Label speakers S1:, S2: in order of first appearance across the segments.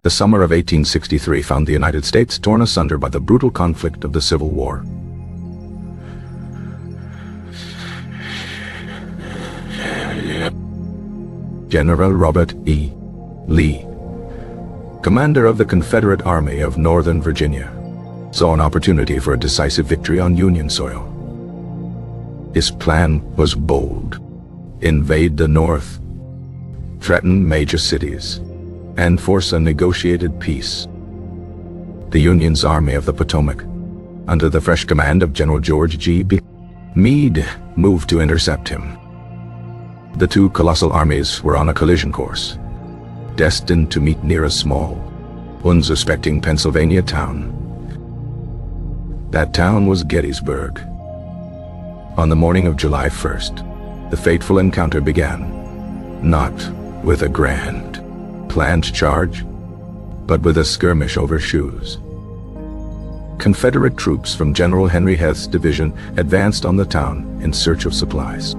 S1: The summer of 1863 found the United States torn asunder by the brutal conflict of the Civil War. General Robert E. Lee, commander of the Confederate Army of Northern Virginia, saw an opportunity for a decisive victory on Union soil. His plan was bold: invade the North, threaten major cities, and force a negotiated peace. The Union's Army of the Potomac, under the fresh command of General George G. B. Meade, moved to intercept him. The two colossal armies were on a collision course, destined to meet near a small, unsuspecting Pennsylvania town. That town was Gettysburg. On the morning of July 1st, the fateful encounter began, not with a grand, planned charge, but with a skirmish over shoes. Confederate troops from General Henry Heth's division advanced on the town in search of supplies.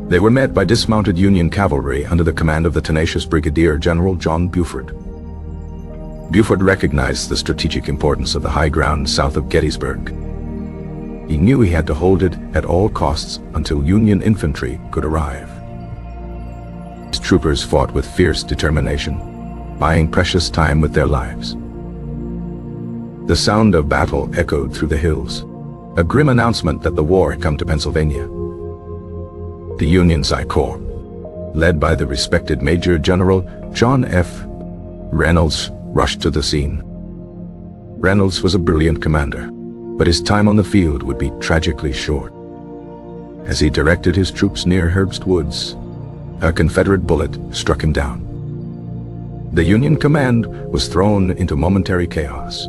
S1: They were met by dismounted Union cavalry under the command of the tenacious Brigadier General John Buford. Buford recognized the strategic importance of the high ground south of Gettysburg. He knew he had to hold it at all costs until Union infantry could arrive. His troopers fought with fierce determination, buying precious time with their lives. The sound of battle echoed through the hills, a grim announcement that the war had come to Pennsylvania. The Union's I Corps, led by the respected Major General John F. Reynolds, rushed to the scene. Reynolds was a brilliant commander, but his time on the field would be tragically short. As he directed his troops near Herbst Woods, a Confederate bullet struck him down. The Union command was thrown into momentary chaos.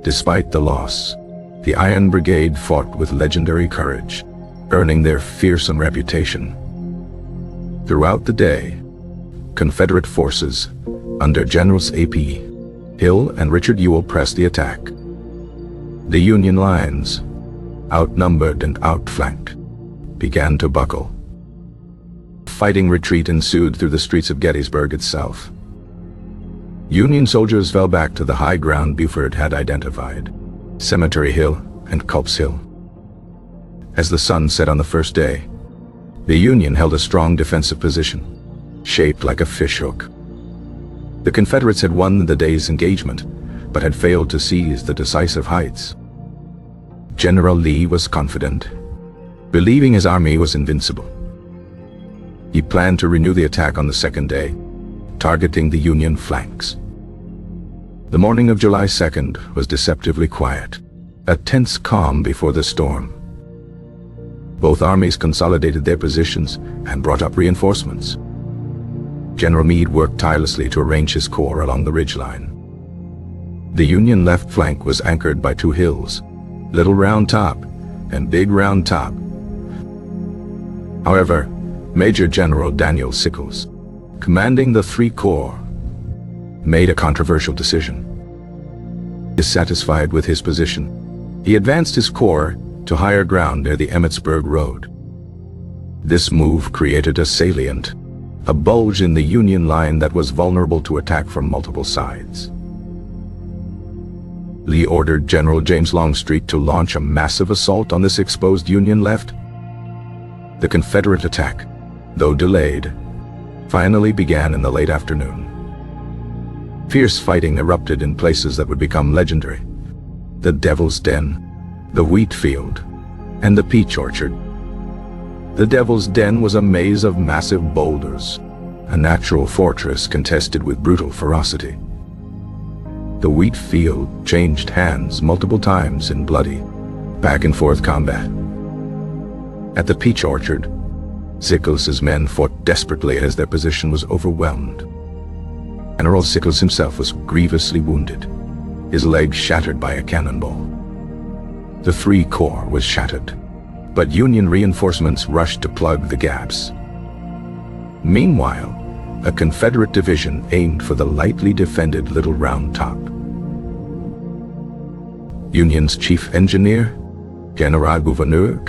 S1: Despite the loss, the Iron Brigade fought with legendary courage, earning their fearsome reputation. Throughout the day, Confederate forces under Generals A.P. Hill and Richard Ewell pressed the attack. The Union lines, outnumbered and outflanked, began to buckle. Fighting retreat ensued through the streets of Gettysburg itself. Union soldiers fell back to the high ground Buford had identified, Cemetery Hill and Culp's Hill. As the sun set on the first day, the Union held a strong defensive position, shaped like a fishhook. The Confederates had won the day's engagement, but had failed to seize the decisive heights. General Lee was confident, believing his army was invincible. He planned to renew the attack on the second day, targeting the Union flanks. The morning of July 2nd was deceptively quiet, a tense calm before the storm. Both armies consolidated their positions and brought up reinforcements. General Meade worked tirelessly to arrange his corps along the ridgeline. The Union left flank was anchored by two hills, Little Round Top and Big Round Top. However, Major General Daniel Sickles, commanding the Three Corps, made a controversial decision. Dissatisfied with his position, he advanced his corps to higher ground near the Emmitsburg Road. This move created a salient, a bulge in the Union line that was vulnerable to attack from multiple sides. Lee ordered General James Longstreet to launch a massive assault on this exposed Union left. The Confederate attack, though delayed, finally began in the late afternoon. Fierce fighting erupted in places that would become legendary: the Devil's Den, the wheat field, and the peach orchard. The Devil's Den was a maze of massive boulders, a natural fortress contested with brutal ferocity. The wheat field changed hands multiple times in bloody, back-and-forth combat. At the peach orchard, Sickles' men fought desperately as their position was overwhelmed. General Sickles himself was grievously wounded, his leg shattered by a cannonball. The Three Corps was shattered, but Union reinforcements rushed to plug the gaps. Meanwhile, a Confederate division aimed for the lightly defended Little Round Top. Union's chief engineer, General-Gouverneur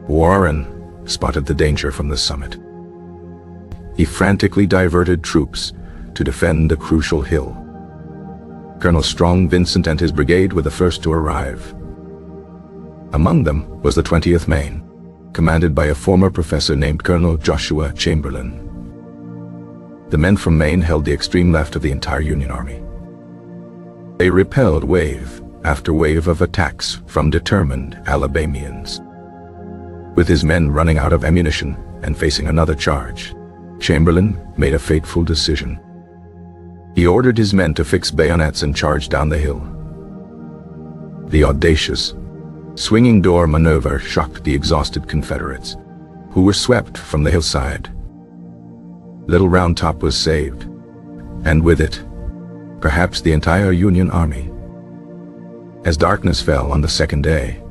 S1: Warren, spotted the danger from the summit. He frantically diverted troops to defend a crucial hill. Colonel Strong Vincent and his brigade were the first to arrive. Among them was the 20th Maine, commanded by a former professor named Colonel Joshua Chamberlain. The men from Maine held the extreme left of the entire Union Army. They repelled wave after wave of attacks from determined Alabamians. With his men running out of ammunition and facing another charge, Chamberlain made a fateful decision. He ordered his men to fix bayonets and charge down the hill. The audacious, swinging door maneuver shocked the exhausted Confederates, who were swept from the hillside. Little Round Top was saved, and with it, perhaps the entire Union Army. As darkness fell on the second day,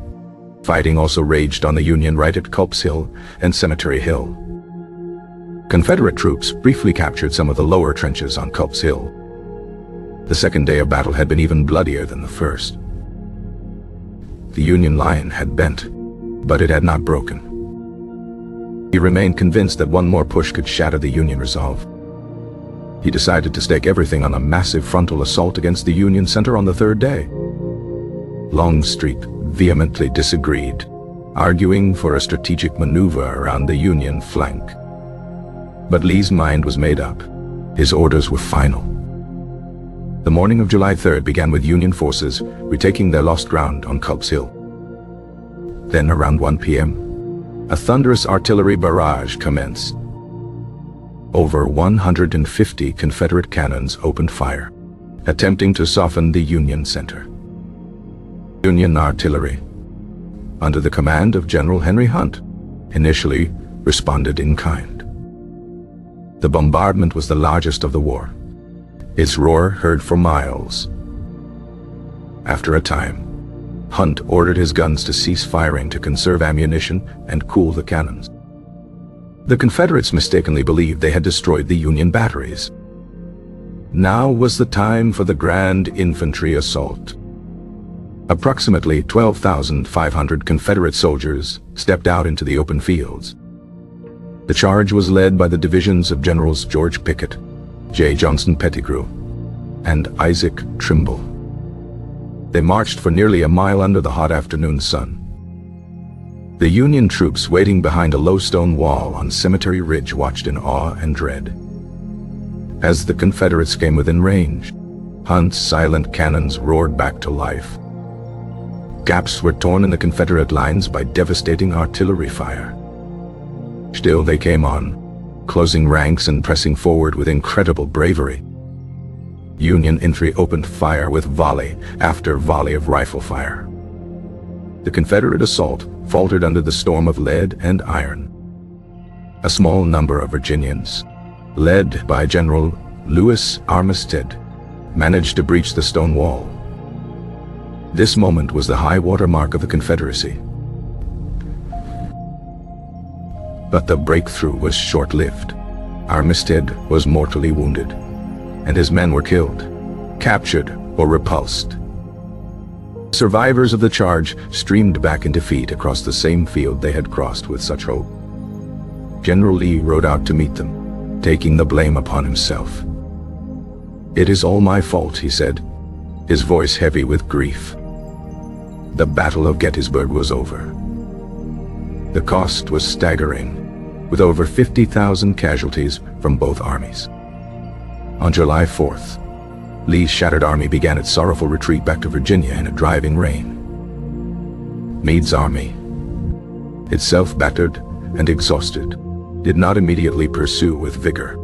S1: fighting also raged on the Union right at Culp's Hill and Cemetery Hill. Confederate troops briefly captured some of the lower trenches on Culp's Hill. The second day of battle had been even bloodier than the first. The Union line had bent, but it had not broken. He remained convinced that one more push could shatter the Union resolve. He decided to stake everything on a massive frontal assault against the Union center on the third day. Longstreet vehemently disagreed, arguing for a strategic maneuver around the Union flank. But Lee's mind was made up. His orders were final. The morning of July 3rd began with Union forces retaking their lost ground on Culp's Hill. Then around 1 p.m., a thunderous artillery barrage commenced. Over 150 Confederate cannons opened fire, attempting to soften the Union center. Union artillery, under the command of General Henry Hunt, initially responded in kind. The bombardment was the largest of the war, its roar heard for miles. After a time, Hunt ordered his guns to cease firing to conserve ammunition and cool the cannons. The Confederates mistakenly believed they had destroyed the Union batteries. Now was the time for the grand infantry assault. Approximately 12,500 Confederate soldiers stepped out into the open fields. The charge was led by the divisions of Generals George Pickett, J. Johnston Pettigrew, and Isaac Trimble. They marched for nearly a mile under the hot afternoon sun. The Union troops waiting behind a low stone wall on Cemetery Ridge watched in awe and dread. As the Confederates came within range, Hunt's silent cannons roared back to life. Gaps were torn in the Confederate lines by devastating artillery fire. Still they came on, closing ranks and pressing forward with incredible bravery. Union infantry opened fire with volley after volley of rifle fire. The Confederate assault faltered under the storm of lead and iron. A small number of Virginians, led by General Lewis Armistead, managed to breach the stone wall. This moment was the high water mark of the Confederacy. But the breakthrough was short-lived. Armistead was mortally wounded, and his men were killed, captured, or repulsed. Survivors of the charge streamed back in defeat across the same field they had crossed with such hope. General Lee rode out to meet them, taking the blame upon himself. "It is all my fault," he said, his voice heavy with grief. The Battle of Gettysburg was over. The cost was staggering, with over 50,000 casualties from both armies. On July 4th, Lee's shattered army began its sorrowful retreat back to Virginia in a driving rain. Meade's army, itself battered and exhausted, did not immediately pursue with vigor.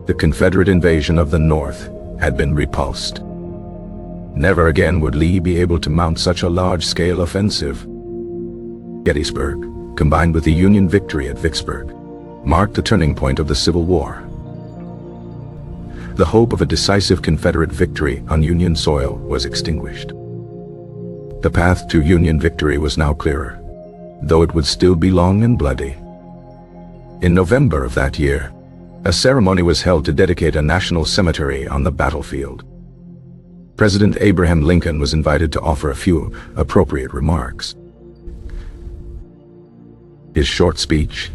S1: The Confederate invasion of the North had been repulsed. Never again would Lee be able to mount such a large-scale offensive. Gettysburg, combined with the Union victory at Vicksburg, marked the turning point of the Civil War. The hope of a decisive Confederate victory on Union soil was extinguished. The path to Union victory was now clearer, though it would still be long and bloody. In November of that year, a ceremony was held to dedicate a national cemetery on the battlefield. President Abraham Lincoln was invited to offer a few appropriate remarks. His short speech,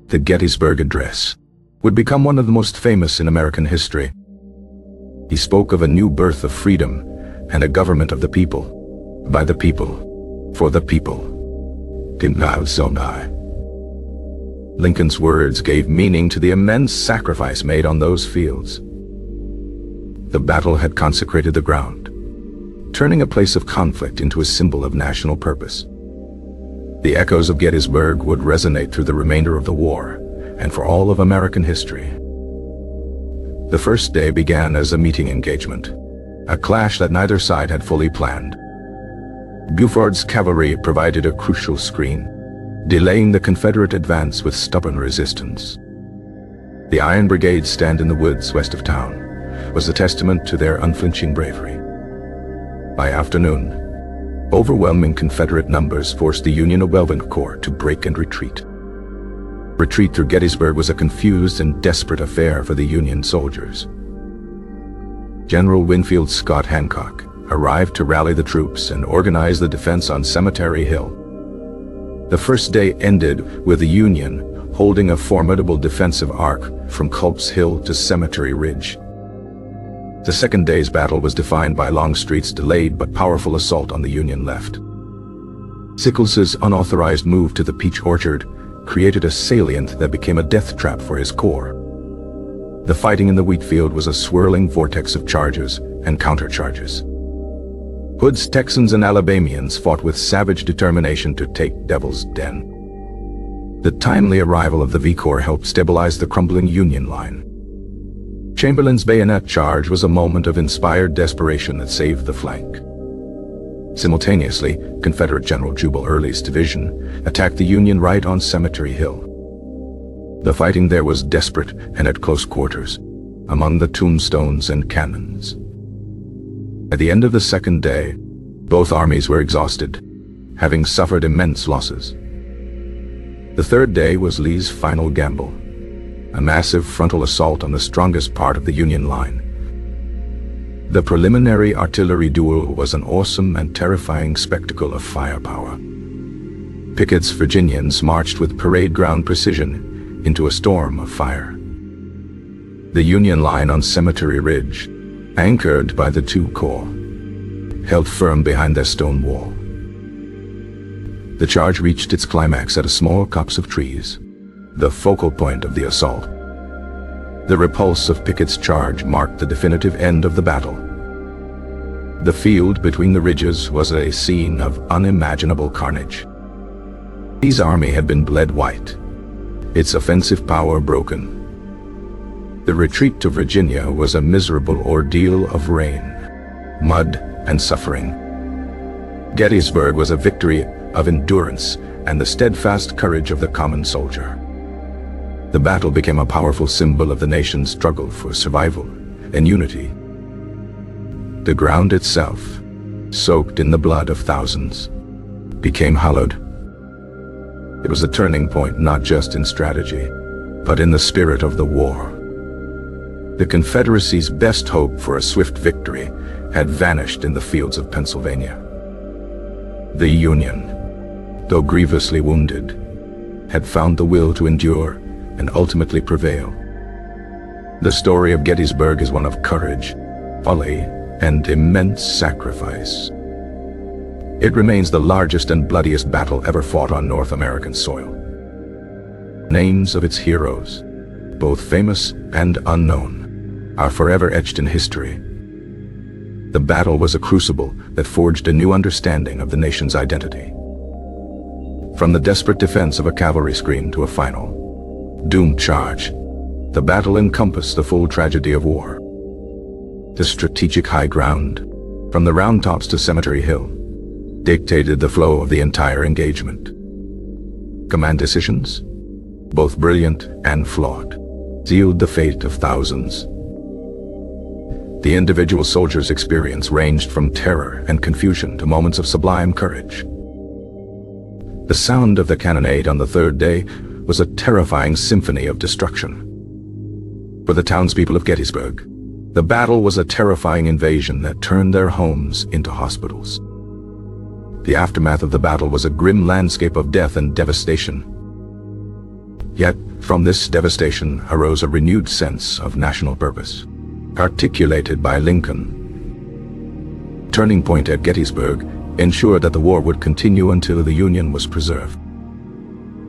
S1: the Gettysburg Address, would become one of the most famous in American history. He spoke of a new birth of freedom and a government of the people, by the people, for the people. Lincoln's words gave meaning to the immense sacrifice made on those fields. The battle had consecrated the ground, turning a place of conflict into a symbol of national purpose. The echoes of Gettysburg would resonate through the remainder of the war and for all of American history. The first day began as a meeting engagement, a clash that neither side had fully planned. Buford's cavalry provided a crucial screen, delaying the Confederate advance with stubborn resistance. The Iron Brigade's stand in the woods west of town was a testament to their unflinching bravery. By afternoon, overwhelming Confederate numbers forced the Union Eleventh Corps to break and retreat. Retreat through Gettysburg was a confused and desperate affair for the Union soldiers. General Winfield Scott Hancock arrived to rally the troops and organize the defense on Cemetery Hill. The first day ended with the Union holding a formidable defensive arc from Culp's Hill to Cemetery Ridge. The second day's battle was defined by Longstreet's delayed but powerful assault on the Union left. Sickles's unauthorized move to the Peach Orchard created a salient that became a death trap for his corps. The fighting in the wheat field was a swirling vortex of charges and countercharges. Hood's Texans and Alabamians fought with savage determination to take Devil's Den. The timely arrival of the V Corps helped stabilize the crumbling Union line. Chamberlain's bayonet charge was a moment of inspired desperation that saved the flank. Simultaneously, Confederate General Jubal Early's division attacked the Union right on Cemetery Hill. The fighting there was desperate and at close quarters, among the tombstones and cannons. At the end of the second day, both armies were exhausted, having suffered immense losses. The third day was Lee's final gamble, a massive frontal assault on the strongest part of the Union line. The preliminary artillery duel was an awesome and terrifying spectacle of firepower. Pickett's Virginians marched with parade ground precision into a storm of fire. The Union line on Cemetery Ridge, anchored by the two corps, held firm behind their stone wall. The charge reached its climax at a small copse of trees, the focal point of the assault. The repulse of Pickett's charge marked the definitive end of the battle. The field between the ridges was a scene of unimaginable carnage. Lee's army had been bled white, its offensive power broken. The retreat to Virginia was a miserable ordeal of rain, mud, and suffering. Gettysburg was a victory of endurance and the steadfast courage of the common soldier. The battle became a powerful symbol of the nation's struggle for survival and unity. The ground itself, soaked in the blood of thousands, became hallowed. It was a turning point not just in strategy, but in the spirit of the war. The Confederacy's best hope for a swift victory had vanished in the fields of Pennsylvania. The Union, though grievously wounded, had found the will to endure and ultimately prevail. The story of Gettysburg is one of courage, folly, and immense sacrifice. It remains the largest and bloodiest battle ever fought on North American soil. Names of its heroes, both famous and unknown, are forever etched in history. The battle was a crucible that forged a new understanding of the nation's identity. From the desperate defense of a cavalry screen to a final, doomed charge, the battle encompassed the full tragedy of war. The strategic high ground, from the Round Tops to Cemetery Hill, dictated the flow of the entire engagement. Command decisions, both brilliant and flawed, sealed the fate of thousands. The individual soldier's experience ranged from terror and confusion to moments of sublime courage. The sound of the cannonade on the third day was a terrifying symphony of destruction. For the townspeople of Gettysburg, the battle was a terrifying invasion that turned their homes into hospitals. The aftermath of the battle was a grim landscape of death and devastation. Yet, from this devastation arose a renewed sense of national purpose, articulated by Lincoln. Turning point at Gettysburg ensured that the war would continue until the Union was preserved.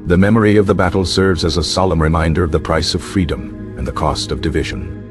S1: The memory of the battle serves as a solemn reminder of the price of freedom and the cost of division.